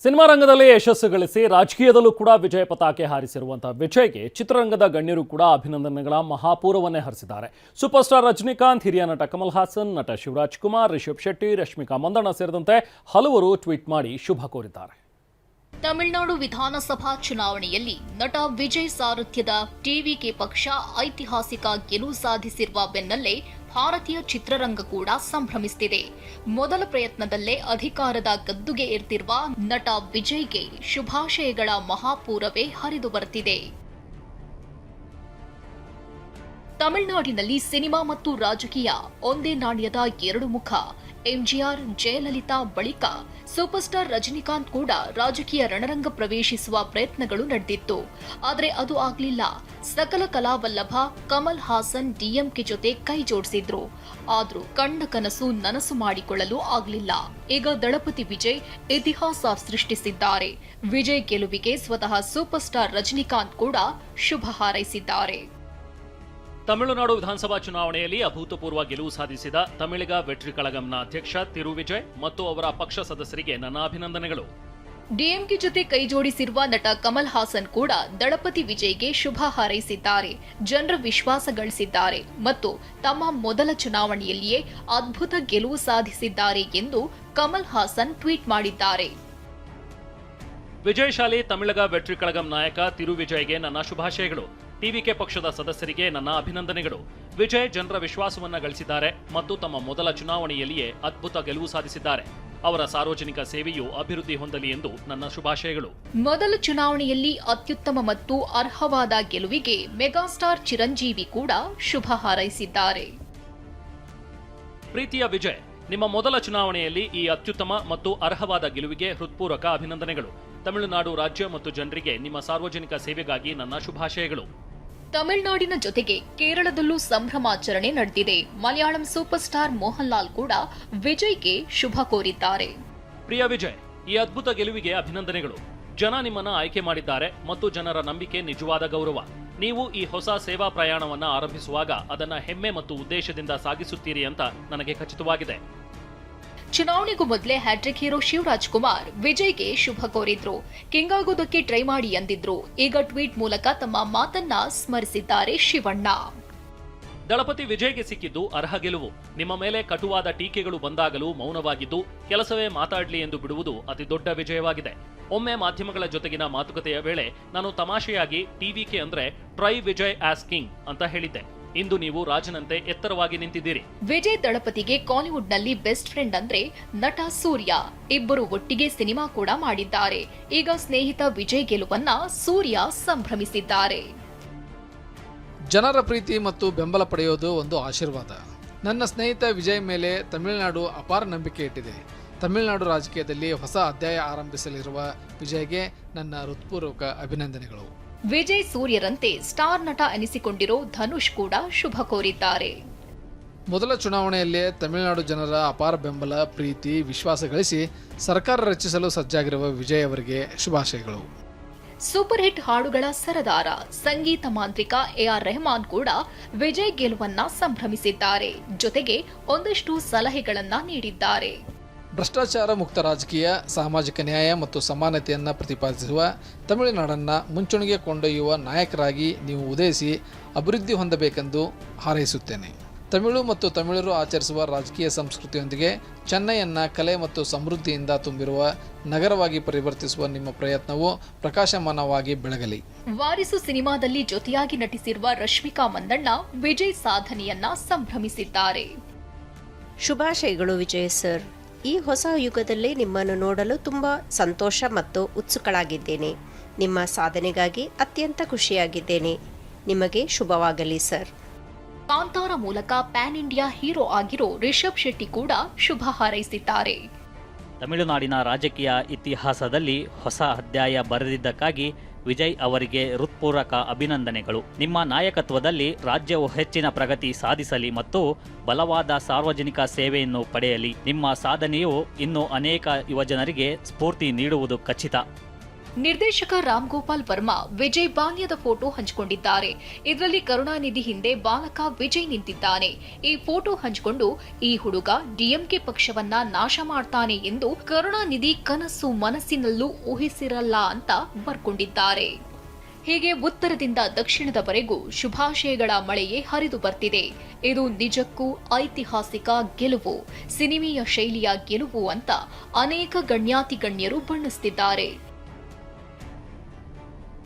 Cinema ರಂಗದಲ್ಲಿ ಯಶಸ್ಸು ಗಳಿಸಿ ರಾಜಕೀಯದಲ್ಲೂ ಕೂಡ ವಿಜಯ ಪತಾಕೆ ಹಾರಿಸಿರುವಂತಹ ವಿಜಯ್ಗೆ ಚಿತ್ರರಂಗದ ಗಣ್ಯರು ಕೂಡ ಅಭಿನಂದನೆಗಳ ಮಹಾಪೂರವನ್ನೇ ಹರಿಸಿದ್ದಾರೆ. ಸೂಪರ್ ಸ್ಟಾರ್ ರಜನಿಕಾಂತ್, ಹಿರಿಯ ನಟ ಕಮಲ್ ಹಾಸನ್, ನಟ ಶಿವರಾಜ್ ಕುಮಾರ್, ರಿಷಬ್ ಶೆಟ್ಟಿ, ರಶ್ಮಿಕಾ ಮಂದಣ್ಣ ಸೇರಿದಂತೆ ಹಲವರು ಟ್ವೀಟ್ ಮಾಡಿ ಶುಭ ಕೋರಿದ್ದಾರೆ. ತಮಿಳುನಾಡು ವಿಧಾನಸಭಾ ಚುನಾವಣೆಯಲ್ಲಿ ನಟ ವಿಜಯ್ ಸಾರಥ್ಯದ ಟಿವಿಕೆ ಪಕ್ಷ ಐತಿಹಾಸಿಕ ಗೆಲುವು ಸಾಧಿಸಿರುವ ಬೆನ್ನಲ್ಲೇ ಭಾರತೀಯ ಚಿತ್ರರಂಗ ಕೂಡ ಸಂಭ್ರಮಿಸುತ್ತಿದೆ. ಮೊದಲ ಪ್ರಯತ್ನದಲ್ಲೇ ಅಧಿಕಾರದ ಗದ್ದುಗೆ ಏರ್ತಿರುವ ನಟ ವಿಜಯ್ಗೆ ಶುಭಾಶಯಗಳ ಮಹಾಪೂರವೇ ಹರಿದು ಬರುತ್ತಿದೆ. ತಮಿಳುನಾಡಿನಲ್ಲಿ ಸಿನಿಮಾ ಮತ್ತು ರಾಜಕೀಯ ಒಂದೇ ನಾಣ್ಯದ ಎರಡು ಮುಖ. ಎಂಜಿಆರ್, ಜಯಲಲಿತಾ ಬಳಿಕ ಸೂಪರ್ ಸ್ಟಾರ್ ರಜನಿಕಾಂತ್ ಕೂಡ ರಾಜಕೀಯ ರಣರಂಗ ಪ್ರವೇಶಿಸುವ ಪ್ರಯತ್ನಗಳು ನಡೆದಿತ್ತು. ಆದರೆ ಅದು ಆಗಲಿಲ್ಲ. ಸಕಲ ಕಲಾವಲ್ಲಭ ಕಮಲ್ ಹಾಸನ್ ಡಿಎಂಕೆ ಜೊತೆ ಕೈ ಜೋಡಿಸಿದ್ರು. ಆದ್ರೂ ಕಂಡ ಕನಸು ನನಸು ಮಾಡಿಕೊಳ್ಳಲು ಆಗಲಿಲ್ಲ. ಈಗ ದಳಪತಿ ವಿಜಯ್ ಇತಿಹಾಸ ಸೃಷ್ಟಿಸಿದ್ದಾರೆ. ವಿಜಯ್ ಗೆಲುವಿಗೆ ಸ್ವತಃ ಸೂಪರ್ ಸ್ಟಾರ್ ರಜನಿಕಾಂತ್ ಕೂಡ ಶುಭ ಹಾರೈಸಿದ್ದಾರೆ. ತಮಿಳುನಾಡು ವಿಧಾನಸಭಾ ಚುನಾವಣೆಯಲ್ಲಿ ಅಭೂತಪೂರ್ವ ಗೆಲುವು ಸಾಧಿಸಿದ ತಮಿಳಿಗ ವೆಟ್ರಿ ಕಳಗಂನ ಅಧ್ಯಕ್ಷ ತಿರು ವಿಜಯ್ ಮತ್ತು ಅವರ ಪಕ್ಷ ಸದಸ್ಯರಿಗೆ ನನ್ನ ಅಭಿನಂದನೆಗಳು. ಡಿಎಂಕೆ ಜೊತೆ ಕೈ ಜೋಡಿಸಿರುವ ನಟ ಕಮಲ್ ಹಾಸನ್ ಕೂಡ ದಳಪತಿ ವಿಜಯ್ಗೆ ಶುಭ ಹಾರೈಸಿದ್ದಾರೆ. ಜನರ ವಿಶ್ವಾಸ ಗಳಿಸಿದ್ದಾರೆ ಮತ್ತು ತಮ್ಮ ಮೊದಲ ಚುನಾವಣೆಯಲ್ಲಿಯೇ ಅದ್ಭುತ ಗೆಲುವು ಸಾಧಿಸಿದ್ದಾರೆ ಎಂದು ಕಮಲ್ ಹಾಸನ್ ಟ್ವೀಟ್ ಮಾಡಿದ್ದಾರೆ. ವಿಜಯಶಾಲಿ ತಮಿಳಗ ವೆಟ್ರಿ ಕಳಗಂ ನಾಯಕ ತಿರು ವಿಜಯ್ಗೆ ನನ್ನ ಶುಭಾಶಯಗಳು. ಟಿವಿಕೆ ಪಕ್ಷದ ಸದಸ್ಯರಿಗೆ ನನ್ನ ಅಭಿನಂದನೆಗಳು. ವಿಜಯ್ ಜನರ ವಿಶ್ವಾಸವನ್ನ ಗಳಿಸಿದ್ದಾರೆ ಮತ್ತು ತಮ್ಮ ಮೊದಲ ಚುನಾವಣೆಯಲ್ಲಿಯೇ ಅದ್ಭುತ ಗೆಲುವು ಸಾಧಿಸಿದ್ದಾರೆ. ಅವರ ಸಾರ್ವಜನಿಕ ಸೇವೆಯು ಅಭಿವೃದ್ಧಿ ಹೊಂದಲಿ ಎಂದು ನನ್ನ ಶುಭಾಶಯಗಳು. ಮೊದಲ ಚುನಾವಣೆಯಲ್ಲಿ ಅತ್ಯುತ್ತಮ ಮತ್ತು ಅರ್ಹವಾದ ಗೆಲುವಿಗೆ ಮೆಗಾಸ್ಟಾರ್ ಚಿರಂಜೀವಿ ಕೂಡ ಶುಭ ಹಾರೈಸಿದ್ದಾರೆ. ಪ್ರೀತಿಯ ವಿಜಯ್, ನಿಮ್ಮ ಮೊದಲ ಚುನಾವಣೆಯಲ್ಲಿ ಈ ಅತ್ಯುತ್ತಮ ಮತ್ತು ಅರ್ಹವಾದ ಗೆಲುವಿಗೆ ಹೃತ್ಪೂರ್ವಕ ಅಭಿನಂದನೆಗಳು. ತಮಿಳುನಾಡು ರಾಜ್ಯ ಮತ್ತು ಜನರಿಗೆ ನಿಮ್ಮ ಸಾರ್ವಜನಿಕ ಸೇವೆಗಾಗಿ ನನ್ನ ಶುಭಾಶಯಗಳು. ತಮಿಳುನಾಡಿನ ಜೊತೆಗೆ ಕೇರಳದಲ್ಲೂ ಸಂಭ್ರಮಾಚರಣೆ ನಡೆದಿದೆ. ಮಲಯಾಳಂ ಸೂಪರ್ ಸ್ಟಾರ್ ಮೋಹನ್ ಲಾಲ್ ಕೂಡ ವಿಜಯ್ಗೆ ಶುಭ ಕೋರಿದ್ದಾರೆ. ಪ್ರಿಯ ವಿಜಯ್, ಈ ಅದ್ಭುತ ಗೆಲುವಿಗೆ ಅಭಿನಂದನೆಗಳು. ಜನ ನಿಮ್ಮನ್ನ ಆಯ್ಕೆ ಮಾಡಿದ್ದಾರೆ ಮತ್ತು ಜನರ ನಂಬಿಕೆ ನಿಜವಾದ ಗೌರವ. ನೀವು ಈ ಹೊಸ ಸೇವಾ ಪ್ರಯಾಣವನ್ನ ಆರಂಭಿಸುವಾಗ ಅದನ್ನ ಹೆಮ್ಮೆ ಮತ್ತು ಉದ್ದೇಶದಿಂದ ಸಾಗಿಸುತ್ತೀರಿ ಅಂತ ನನಗೆ ಖಚಿತವಾಗಿದೆ. ಚುನಾವಣೆಗೂ ಮೊದಲೇ ಹ್ಯಾಟ್ರಿಕ್ ಹೀರೋ ಶಿವರಾಜ್ ಕುಮಾರ್ ವಿಜಯ್ಗೆ ಶುಭ ಕೋರಿದ್ರು. ಕಿಂಗ್ ಆಗೋದಕ್ಕೆ ಟ್ರೈ ಮಾಡಿ ಎಂದಿದ್ರು. ಈಗ ಟ್ವೀಟ್ ಮೂಲಕ ತಮ್ಮ ಮಾತನ್ನ ಸ್ಮರಿಸಿದ್ದಾರೆ ಶಿವಣ್ಣ. ದಳಪತಿ ವಿಜಯ್ಗೆ ಸಿಕ್ಕಿದ್ದು ಅರ್ಹ ಗೆಲುವು. ನಿಮ್ಮ ಮೇಲೆ ಕಟುವಾದ ಟೀಕೆಗಳು ಬಂದಾಗಲೂ ಮೌನವಾಗಿದ್ದು ಕೆಲಸವೇ ಮಾತಾಡ್ಲಿ ಎಂದು ಬಿಡುವುದು ಅತಿ ದೊಡ್ಡ ವಿಜಯವಾಗಿದೆ. ಒಮ್ಮೆ ಮಾಧ್ಯಮಗಳ ಜೊತೆಗಿನ ಮಾತುಕತೆಯ ವೇಳೆ ನಾನು ತಮಾಷೆಯಾಗಿ ಟಿವಿಕೆ ಅಂದ್ರೆ ಟ್ರೈ ವಿಜಯ್ ಆಸ್ ಕಿಂಗ್ ಅಂತ ಹೇಳಿದ್ದೆ. ಇಂದು ನೀವು ರಾಜನಂತೆ ಎತ್ತರವಾಗಿ ನಿಂತಿದ್ದೀರಿ. ವಿಜಯ್ ದಳಪತಿಗೆ ಕಾಲಿವುಡ್ನಲ್ಲಿ ಬೆಸ್ಟ್ ಫ್ರೆಂಡ್ ಅಂದ್ರೆ ನಟ ಸೂರ್ಯ. ಇಬ್ಬರು ಒಟ್ಟಿಗೆ ಸಿನಿಮಾ ಕೂಡ ಮಾಡಿದ್ದಾರೆ. ಈಗ ಸ್ನೇಹಿತ ವಿಜಯ್ ಗೆಲುವನ್ನ ಸೂರ್ಯ ಸಂಭ್ರಮಿಸಿದ್ದಾರೆ. ಜನರ ಪ್ರೀತಿ ಮತ್ತು ಬೆಂಬಲ ಪಡೆಯೋದು ಒಂದು ಆಶೀರ್ವಾದ. ನನ್ನ ಸ್ನೇಹಿತ ವಿಜಯ್ ಮೇಲೆ ತಮಿಳುನಾಡು ಅಪಾರ ನಂಬಿಕೆ ಇಟ್ಟಿದೆ. ತಮಿಳುನಾಡು ರಾಜಕೀಯದಲ್ಲಿ ಹೊಸ ಅಧ್ಯಾಯ ಆರಂಭಿಸಲಿರುವ ವಿಜಯ್ಗೆ ನನ್ನ ಹೃತ್ಪೂರ್ವಕ ಅಭಿನಂದನೆಗಳು. ವಿಜಯ್ ಸೂರ್ಯರಂತೆ ಸ್ಟಾರ್ ನಟ ಎನಿಸಿಕೊಂಡಿರೋ ಧನುಷ್ ಕೂಡ ಶುಭ ಕೋರಿದ್ದಾರೆ. ಮೊದಲ ಚುನಾವಣೆಯಲ್ಲೇ ತಮಿಳುನಾಡು ಜನರ ಅಪಾರ ಬೆಂಬಲ, ಪ್ರೀತಿ, ವಿಶ್ವಾಸ ಗಳಿಸಿ ಸರ್ಕಾರ ರಚಿಸಲು ಸಜ್ಜಾಗಿರುವ ವಿಜಯ್ ಅವರಿಗೆ ಶುಭಾಶಯಗಳು. ಸೂಪರ್ ಹಿಟ್ ಹಾಡುಗಳ ಸರದಾರ ಸಂಗೀತ ಮಾಂತ್ರಿಕ ಎಆರ್ ರೆಹಮಾನ್ ಕೂಡ ವಿಜಯ್ ಗೆಲುವನ್ನ ಸಂಭ್ರಮಿಸಿದ್ದಾರೆ. ಜೊತೆಗೆ ಒಂದಷ್ಟು ಸಲಹೆಗಳನ್ನ ನೀಡಿದ್ದಾರೆ. ಭ್ರಷ್ಟಾಚಾರ ಮುಕ್ತ ರಾಜಕೀಯ, ಸಾಮಾಜಿಕ ನ್ಯಾಯ ಮತ್ತು ಸಮಾನತೆಯನ್ನು ಪ್ರತಿಪಾದಿಸುವ ತಮಿಳುನಾಡನ್ನು ಮುಂಚೂಣಿಗೆ ಕೊಂಡೊಯ್ಯುವ ನಾಯಕರಾಗಿ ನೀವು ಉದಯಿಸಿ ಅಭಿವೃದ್ಧಿ ಹೊಂದಬೇಕೆಂದು ಹಾರೈಸುತ್ತೇನೆ. ತಮಿಳು ಮತ್ತು ತಮಿಳರು ಆಚರಿಸುವ ರಾಜಕೀಯ ಸಂಸ್ಕೃತಿಯೊಂದಿಗೆ ಚೆನ್ನೈಯನ್ನು ಕಲೆ ಮತ್ತು ಸಮೃದ್ಧಿಯಿಂದ ತುಂಬಿರುವ ನಗರವಾಗಿ ಪರಿವರ್ತಿಸುವ ನಿಮ್ಮ ಪ್ರಯತ್ನವು ಪ್ರಕಾಶಮಾನವಾಗಿ ಬೆಳಗಲಿ. ವಾರಿಸು ಸಿನಿಮಾದಲ್ಲಿ ಜೊತೆಯಾಗಿ ನಟಿಸಿರುವ ರಶ್ಮಿಕಾ ಮಂದಣ್ಣ ವಿಜಯ್ ಸಾಧನೆಯನ್ನ ಸಂಭ್ರಮಿಸಿದ್ದಾರೆ. ಶುಭಾಶಯಗಳು ವಿಜಯ್ ಸರ್. ಈ ಹೊಸ ಯುಗದಲ್ಲಿ ನಿಮ್ಮನ್ನು ನೋಡಲು ತುಂಬ ಸಂತೋಷ ಮತ್ತು ಉತ್ಸುಕಳಾಗಿದ್ದೇನೆ. ನಿಮ್ಮ ಸಾಧನೆಗಾಗಿ ಅತ್ಯಂತ ಖುಷಿಯಾಗಿದ್ದೇನೆ. ನಿಮಗೆ ಶುಭವಾಗಲಿ ಸರ್. ಕಾಂತಾರ ಮೂಲಕ ಪ್ಯಾನ್ ಇಂಡಿಯಾ ಹೀರೋ ಆಗಿರೋ ರಿಷಬ್ ಶೆಟ್ಟಿ ಕೂಡ ಶುಭ ಹಾರೈಸಿದ್ದಾರೆ. ತಮಿಳುನಾಡಿನ ರಾಜಕೀಯ ಇತಿಹಾಸದಲ್ಲಿ ಹೊಸ ಅಧ್ಯಾಯ ಬರೆದಿದ್ದಕ್ಕಾಗಿ ವಿಜಯ್ ಅವರಿಗೆ ಹೃತ್ಪೂರ್ವಕ ಅಭಿನಂದನೆಗಳು. ನಿಮ್ಮ ನಾಯಕತ್ವದಲ್ಲಿ ರಾಜ್ಯವು ಹೆಚ್ಚಿನ ಪ್ರಗತಿ ಸಾಧಿಸಲಿ ಮತ್ತು ಬಲವಾದ ಸಾರ್ವಜನಿಕ ಸೇವೆಯನ್ನು ಪಡೆಯಲಿ. ನಿಮ್ಮ ಸಾಧನೆಯು ಇನ್ನೂ ಅನೇಕ ಯುವಜನರಿಗೆ ಸ್ಫೂರ್ತಿ ನೀಡುವುದು ಖಚಿತ. ನಿರ್ದೇಶಕ ರಾಮ್ ಗೋಪಾಲ್ ವರ್ಮಾ ವಿಜಯ್ ಬಾಲ್ಯದ ಫೋಟೋ ಹಂಚಿಕೊಂಡಿದ್ದಾರೆ. ಇದರಲ್ಲಿ ಕರುಣಾನಿಧಿ ಹಿಂದೆ ಬಾಲಕ ವಿಜಯ್ ನಿಂತಿದ್ದಾನೆ. ಈ ಫೋಟೋ ಹಂಚಿಕೊಂಡು ಈ ಹುಡುಗ ಡಿಎಂಕೆ ಪಕ್ಷವನ್ನ ನಾಶ ಮಾಡ್ತಾನೆ ಎಂದು ಕರುಣಾನಿಧಿ ಕನಸು ಮನಸ್ಸಿನಲ್ಲೂ ಊಹಿಸಿರಲ್ಲ ಅಂತ ಬರ್ಕೊಂಡಿದ್ದಾರೆ. ಹೀಗೆ ಉತ್ತರದಿಂದ ದಕ್ಷಿಣದವರೆಗೂ ಶುಭಾಶಯಗಳ ಮಳೆಯೇ ಹರಿದು ಬರ್ತಿದೆ. ಇದು ನಿಜಕ್ಕೂ ಐತಿಹಾಸಿಕ ಗೆಲುವು, ಸಿನಿಮೀಯ ಶೈಲಿಯ ಗೆಲುವು ಅಂತ ಅನೇಕ ಗಣ್ಯಾತಿ ಗಣ್ಯರು ಬಣ್ಣಿಸುತ್ತಿದ್ದಾರೆ.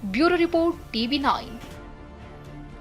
Bureau report, TV9.